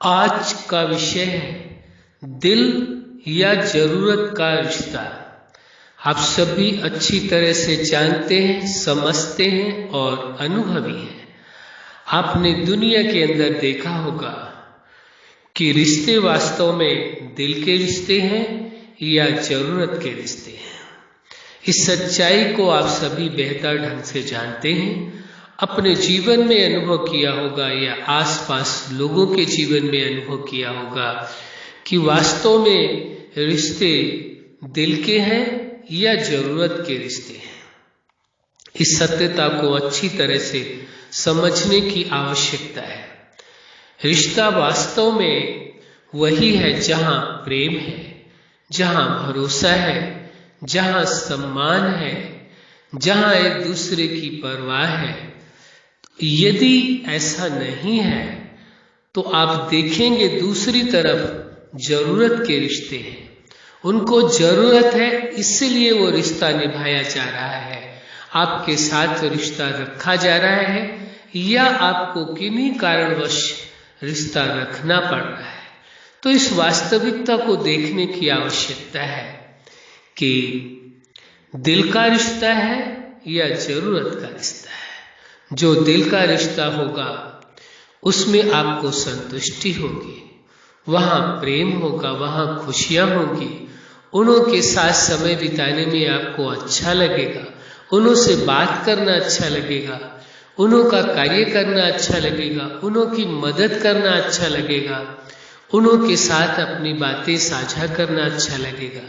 आज का विषय है दिल या जरूरत का रिश्ता। आप सभी अच्छी तरह से जानते हैं, समझते हैं और अनुभवी हैं। आपने दुनिया के अंदर देखा होगा कि रिश्ते वास्तव में दिल के रिश्ते हैं या जरूरत के रिश्ते हैं। इस सच्चाई को आप सभी बेहतर ढंग से जानते हैं, अपने जीवन में अनुभव किया होगा या आसपास लोगों के जीवन में अनुभव किया होगा कि वास्तव में रिश्ते दिल के हैं या जरूरत के रिश्ते हैं। इस सत्यता को अच्छी तरह से समझने की आवश्यकता है। रिश्ता वास्तव में वही है जहां प्रेम है, जहां भरोसा है, जहां सम्मान है, जहां एक दूसरे की परवाह है। यदि ऐसा नहीं है तो आप देखेंगे दूसरी तरफ जरूरत के रिश्ते हैं। उनको जरूरत है, इसलिए वो रिश्ता निभाया जा रहा है, आपके साथ रिश्ता रखा जा रहा है या आपको किन्हीं कारणवश रिश्ता रखना पड़ रहा है। तो इस वास्तविकता को देखने की आवश्यकता है कि दिल का रिश्ता है या जरूरत का रिश्ता है। जो दिल का रिश्ता होगा उसमें आपको संतुष्टि होगी, वहां प्रेम होगा, वहां खुशियां होगी, उन्हों के साथ समय बिताने में आपको अच्छा लगेगा, उन्हों से बात करना अच्छा लगेगा, उन्हों का कार्य करना अच्छा लगेगा, उन्हों की मदद करना अच्छा लगेगा, उन्हों के साथ अपनी बातें साझा करना अच्छा लगेगा।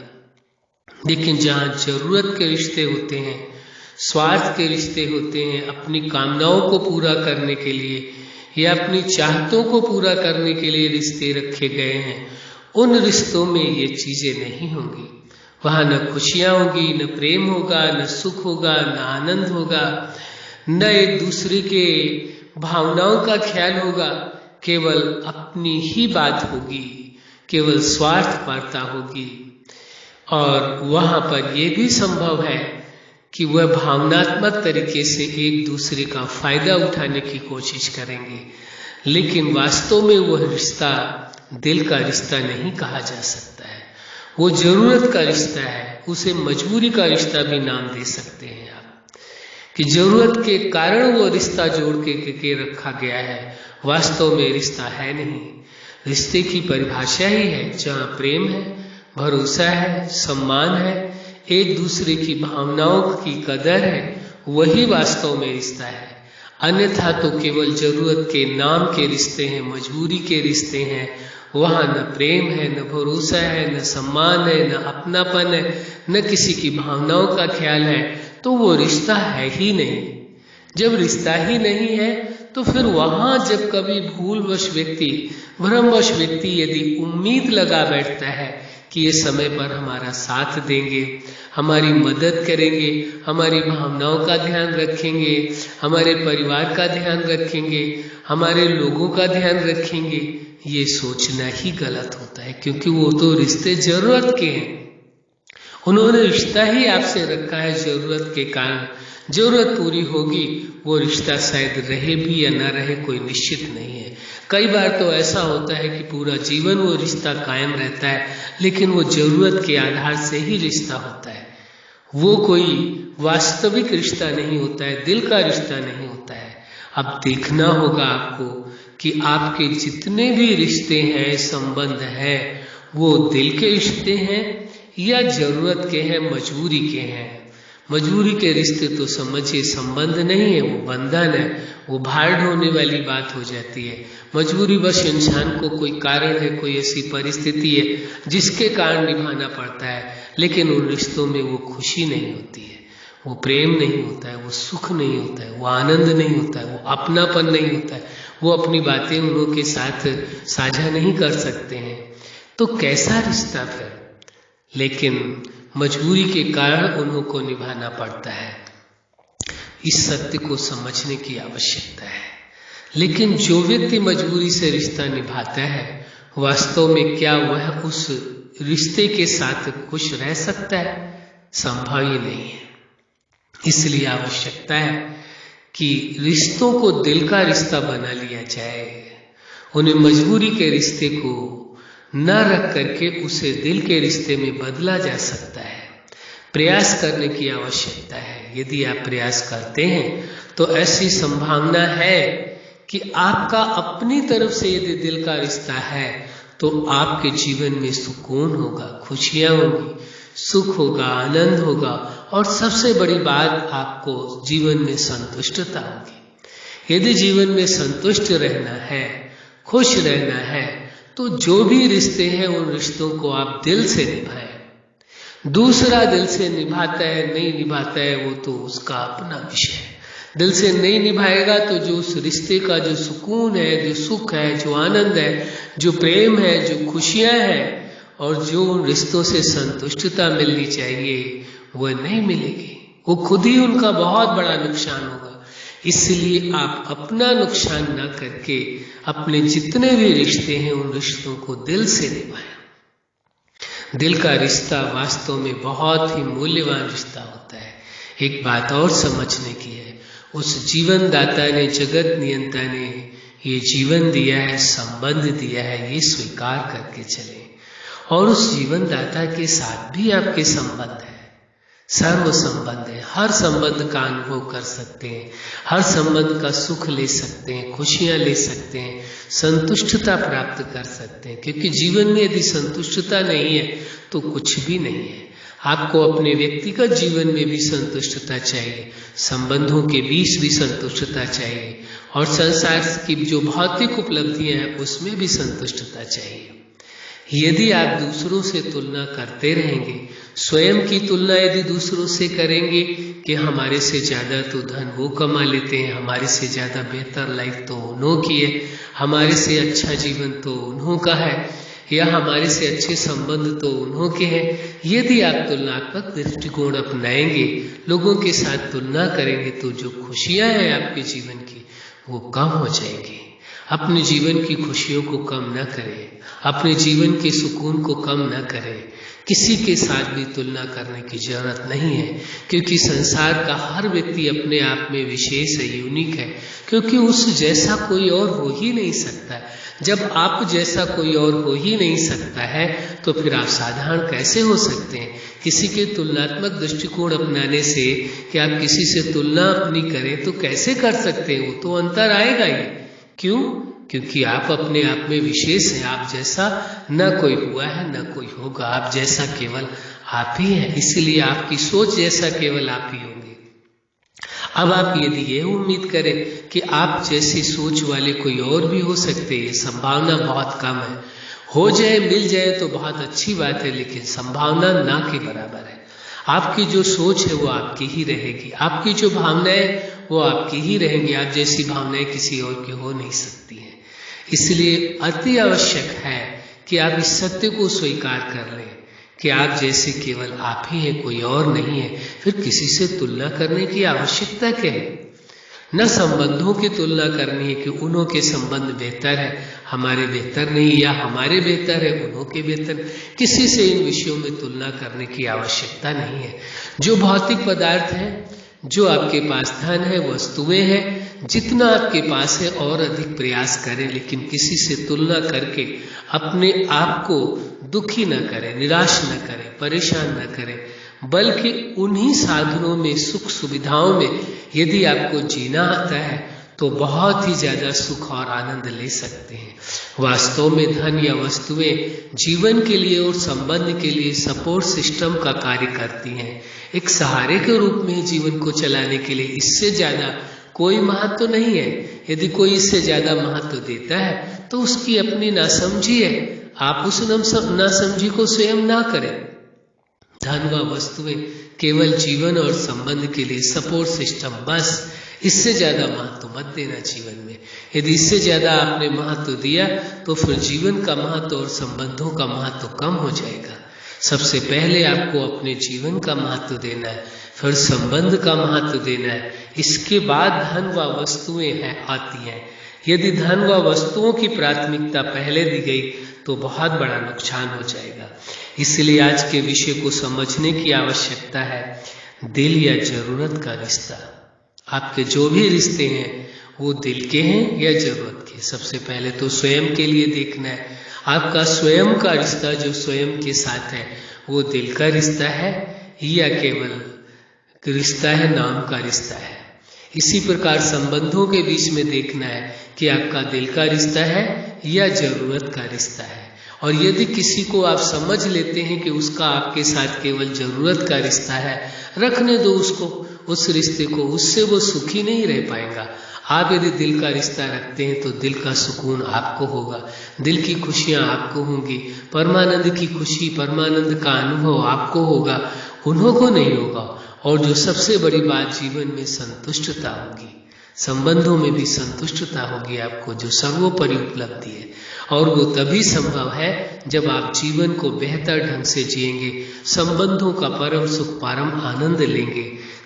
लेकिन जहां जरूरत के रिश्ते होते हैं, स्वार्थ के रिश्ते होते हैं, अपनी कामनाओं को पूरा करने के लिए या अपनी चाहतों को पूरा करने के लिए रिश्ते रखे गए हैं, उन रिश्तों में ये चीजें नहीं होंगी। वहां न खुशियां होगी, न प्रेम होगा, न सुख होगा, न आनंद होगा, न एक दूसरे के भावनाओं का ख्याल होगा। केवल अपनी ही बात होगी, केवल स्वार्थपरता होगी। और वहां पर यह भी संभव है कि वह भावनात्मक तरीके से एक दूसरे का फायदा उठाने की कोशिश करेंगे, लेकिन वास्तव में वह रिश्ता दिल का रिश्ता नहीं कहा जा सकता है। वो जरूरत का रिश्ता है, उसे मजबूरी का रिश्ता भी नाम दे सकते हैं आप, कि जरूरत के कारण वो रिश्ता जोड़ के रखा गया है, वास्तव में रिश्ता है नहीं। रिश्ते की परिभाषा ही है जहाँ प्रेम है, भरोसा है, सम्मान है, एक दूसरे की भावनाओं की कदर है, वही वास्तव में रिश्ता है। अन्यथा तो केवल जरूरत के नाम के रिश्ते हैं, मजबूरी के रिश्ते हैं। वहां न प्रेम है, न भरोसा है, न सम्मान है, न अपनापन है, न किसी की भावनाओं का ख्याल है, तो वो रिश्ता है ही नहीं। जब रिश्ता ही नहीं है तो फिर वहां जब कभी भूलवश व्यक्ति, भ्रमवश व्यक्ति यदि उम्मीद लगा बैठता है कि ये समय पर हमारा साथ देंगे, हमारी मदद करेंगे, हमारी भावनाओं का ध्यान रखेंगे, हमारे परिवार का ध्यान रखेंगे, हमारे लोगों का ध्यान रखेंगे, ये सोचना ही गलत होता है। क्योंकि वो तो रिश्ते जरूरत के हैं, उन्होंने रिश्ता ही आपसे रखा है जरूरत के कारण। जरूरत पूरी होगी, वो रिश्ता शायद रहे भी या ना रहे, कोई निश्चित नहीं है। कई बार तो ऐसा होता है कि पूरा जीवन वो रिश्ता कायम रहता है, लेकिन वो जरूरत के आधार से ही रिश्ता होता है। वो कोई वास्तविक रिश्ता नहीं होता है, दिल का रिश्ता नहीं होता है। अब देखना होगा आपको कि आपके जितने भी रिश्ते हैं, संबंध हैं, वो दिल के रिश्ते हैं या जरूरत के हैं, मजबूरी के हैं। मजबूरी के रिश्ते तो समझिए संबंध नहीं है, वो बंधन है, वो भार ढोने वाली बात हो जाती है। मजबूरी बस इंसान को कोई कारण है, कोई ऐसी परिस्थिति है जिसके कारण निभाना पड़ता है, लेकिन उन रिश्तों में वो खुशी नहीं होती है, वो प्रेम नहीं होता है, वो सुख नहीं होता है, वो आनंद नहीं होता है, वो अपनापन नहीं होता है, वो अपनी बातें उन्हों के साथ साझा नहीं कर सकते हैं। तो कैसा रिश्ता फिर? लेकिन मजबूरी के कारण उन्हों को निभाना पड़ता है। इस सत्य को समझने की आवश्यकता है। लेकिन जो व्यक्ति मजबूरी से रिश्ता निभाता है, वास्तव में क्या वह उस रिश्ते के साथ खुश रह सकता है? संभव ही नहीं है। इसलिए आवश्यकता है कि रिश्तों को दिल का रिश्ता बना लिया जाए, उन्हें मजबूरी के रिश्ते को न रख करके उसे दिल के रिश्ते में बदला जा सकता है। प्रयास करने की आवश्यकता है। यदि आप प्रयास करते हैं तो ऐसी संभावना है कि आपका अपनी तरफ से यदि दिल का रिश्ता है तो आपके जीवन में सुकून होगा, खुशियां होंगी, सुख होगा, आनंद होगा और सबसे बड़ी बात आपको जीवन में संतुष्टता होगी। यदि जीवन में संतुष्ट रहना है, खुश रहना है, तो जो भी रिश्ते हैं उन रिश्तों को आप दिल से निभाएं। दूसरा दिल से निभाता है नहीं निभाता है वो तो उसका अपना विषय है। दिल से नहीं निभाएगा तो जो उस रिश्ते का जो सुकून है, जो सुख है, जो आनंद है, जो प्रेम है, जो खुशियां हैं और जो उन रिश्तों से संतुष्टता मिलनी चाहिए वह नहीं मिलेगी। वो खुद ही उनका बहुत बड़ा नुकसान होगा। इसलिए आप अपना नुकसान न करके अपने जितने भी रिश्ते हैं उन रिश्तों को दिल से निभाएं। दिल का रिश्ता वास्तव में बहुत ही मूल्यवान रिश्ता होता है। एक बात और समझने की है, उस जीवन दाता ने, जगत नियंता ने ये जीवन दिया है, संबंध दिया है, ये स्वीकार करके चले। और उस जीवन दाता के साथ भी आपके संबंध है, सर्व संबंध है। हर संबंध का अनुभव कर सकते हैं, हर संबंध का सुख ले सकते हैं, खुशियां ले सकते हैं, संतुष्टता प्राप्त कर सकते हैं। क्योंकि जीवन में यदि संतुष्टता नहीं है तो कुछ भी नहीं है। आपको अपने व्यक्तिगत जीवन में भी संतुष्टता चाहिए, संबंधों के बीच भी संतुष्टता चाहिए और संसार की जो भौतिक उपलब्धियां हैं उसमें भी संतुष्टता चाहिए। यदि आप दूसरों से तुलना करते रहेंगे, स्वयं की तुलना यदि दूसरों से करेंगे कि हमारे से ज़्यादा तो धन वो कमा लेते हैं, हमारे से ज़्यादा बेहतर लाइफ तो उन्हों की है, हमारे से अच्छा जीवन तो उन्हों का है, या हमारे से अच्छे संबंध तो उन्हों के हैं, यदि आप तुलनात्मक दृष्टिकोण अपनाएंगे, लोगों के साथ तुलना करेंगे तो जो खुशियां हैं आपके जीवन की वो कम हो जाएंगी। अपने जीवन की खुशियों को कम न करें, अपने जीवन के सुकून को कम न करें। किसी के साथ भी तुलना करने की जरूरत नहीं है, क्योंकि संसार का हर व्यक्ति अपने आप में विशेष है, यूनिक है, क्योंकि उस जैसा कोई और हो ही नहीं सकता। जब आप जैसा कोई और हो ही नहीं सकता है तो फिर आप साधारण कैसे हो सकते हैं। किसी के तुलनात्मक दृष्टिकोण अपनाने से कि आप किसी से तुलना अपनी करें तो कैसे कर सकते हैं, वो तो अंतर आएगा ही। क्यों? क्योंकि आप अपने आप में विशेष हैं। आप जैसा न कोई हुआ है न कोई होगा, आप जैसा केवल आप ही हैं। इसीलिए आपकी सोच जैसा केवल आप ही होंगे। अब आप यदि ये उम्मीद करें कि आप जैसी सोच वाले कोई और भी हो सकते हैं, संभावना बहुत कम है। हो जाए, मिल जाए तो बहुत अच्छी बात है, लेकिन संभावना ना के बराबर है। आपकी जो सोच है वो आपकी ही रहेगी, आपकी जो भावनाएं वो आपकी ही रहेंगी। आप जैसी भावनाएं किसी और की हो नहीं सकती हैं। इसलिए अति आवश्यक है कि आप इस सत्य को स्वीकार कर लें कि आप जैसे केवल आप ही हैं, कोई और नहीं है। फिर किसी से तुलना करने की आवश्यकता क्या है? न संबंधों की तुलना करनी है कि उन्हों के संबंध बेहतर है, हमारे बेहतर नहीं, या हमारे बेहतर है, उन्हों के बेहतर। किसी से इन विषयों में तुलना करने की आवश्यकता नहीं है। जो भौतिक पदार्थ है, जो आपके पास धन है, वस्तुएं हैं, जितना आपके पास है और अधिक प्रयास करें, लेकिन किसी से तुलना करके अपने आप को दुखी न करें, निराश न करें, परेशान न करें, बल्कि उन्हीं साधनों में, सुख सुविधाओं में यदि आपको जीना आता है तो बहुत ही ज्यादा सुख और आनंद ले सकते हैं। वास्तव में धन या वस्तुएं जीवन के लिए और संबंध के लिए सपोर्ट सिस्टम का कार्य करती हैं, एक सहारे के रूप में जीवन को चलाने के लिए। इससे ज्यादा कोई महत्व नहीं है। यदि कोई इससे ज्यादा महत्व देता है तो उसकी अपनी नासमझी है। आप उस नासमझी को स्वयं ना करें। धन व वस्तुएं केवल जीवन और संबंध के लिए सपोर्ट सिस्टम, बस। इससे ज्यादा महत्व मत देना जीवन में। यदि इससे ज्यादा आपने महत्व दिया तो फिर जीवन का महत्व और संबंधों का महत्व कम हो जाएगा। सबसे पहले आपको अपने जीवन का महत्व देना है, फिर संबंध का महत्व देना है, इसके बाद धन व वस्तुएं आती हैं। यदि धन व वस्तुओं की प्राथमिकता पहले दी गई तो बहुत बड़ा नुकसान हो जाएगा। इसलिए आज के विषय को समझने की आवश्यकता है। दिल या जरूरत का रिश्ता, आपके जो भी रिश्ते हैं वो दिल के हैं या जरूरत के। सबसे पहले तो स्वयं के लिए देखना है, आपका स्वयं का रिश्ता जो स्वयं के साथ है वो दिल का रिश्ता है या केवल रिश्ता है, नाम का रिश्ता है। इसी प्रकार संबंधों के बीच में देखना है कि आपका दिल का रिश्ता है या जरूरत का रिश्ता है। और यदि किसी को आप समझ लेते हैं कि उसका आपके साथ केवल जरूरत का रिश्ता है, रखने दो उसको, उस रिश्ते को, उससे वो सुखी नहीं रह पाएगा। आप यदि दिल का रिश्ता रखते हैं तो दिल का सुकून आपको होगा, दिल की खुशियां आपको होंगी, परमानंद की खुशी, परमानंद का अनुभव आपको होगा, उन्हों को नहीं होगा। और जो सबसे बड़ी बात, जीवन में संतुष्टता होगी, संबंधों में भी संतुष्टता होगी आपको, जो सर्वोपरि उपलब्धि है। और वो तभी संभव है जब आप जीवन को बेहतर ढंग से जिएंगे, संबंधों का परम सुख, परम आनंद लेंगे,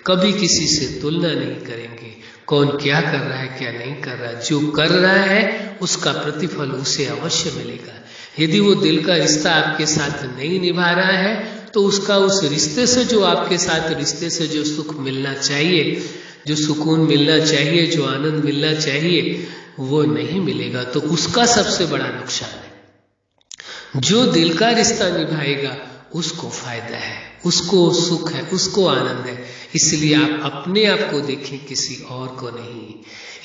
कभी किसी से तुलना नहीं करेंगे, कौन क्या कर रहा है क्या नहीं कर रहा है, जो कर रहा है उसका प्रतिफल उसे अवश्य मिलेगा। यदि वो दिल का रिश्ता आपके साथ नहीं निभा रहा है तो उसका उस रिश्ते से, जो आपके साथ रिश्ते से जो सुख मिलना चाहिए, जो सुकून मिलना चाहिए, जो आनंद मिलना चाहिए, वो नहीं मिलेगा, तो उसका सबसे बड़ा नुकसान है। जो दिल का रिश्ता निभाएगा उसको फायदा है, उसको सुख है, उसको आनंद है। इसलिए आप अपने आप को देखें, किसी और को नहीं।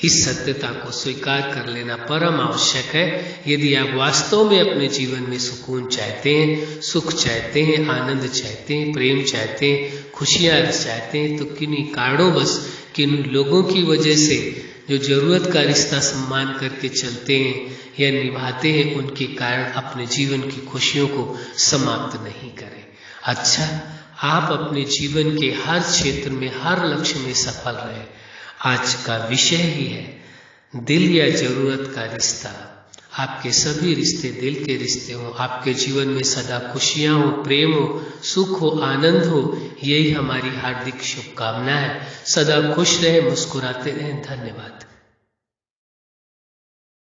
इस सत्यता को स्वीकार कर लेना परम आवश्यक है। यदि आप वास्तव में अपने जीवन में सुकून चाहते हैं, सुख चाहते हैं, आनंद चाहते हैं, प्रेम चाहते हैं, खुशियां चाहते हैं, तो किन्हीं कारणों बस, किन लोगों की वजह से जो जरूरत का रिश्ता सम्मान करके चलते हैं या निभाते हैं, उनके कारण अपने जीवन की खुशियों को समाप्त नहीं करें। अच्छा, आप अपने जीवन के हर क्षेत्र में, हर लक्ष्य में सफल रहे। आज का विषय ही है दिल या जरूरत का रिश्ता। आपके सभी रिश्ते दिल के रिश्ते हों, आपके जीवन में सदा खुशियां हो, प्रेम हो, सुख हो, आनंद हो, यही हमारी हार्दिक शुभकामना है। सदा खुश रहें, मुस्कुराते रहें। धन्यवाद।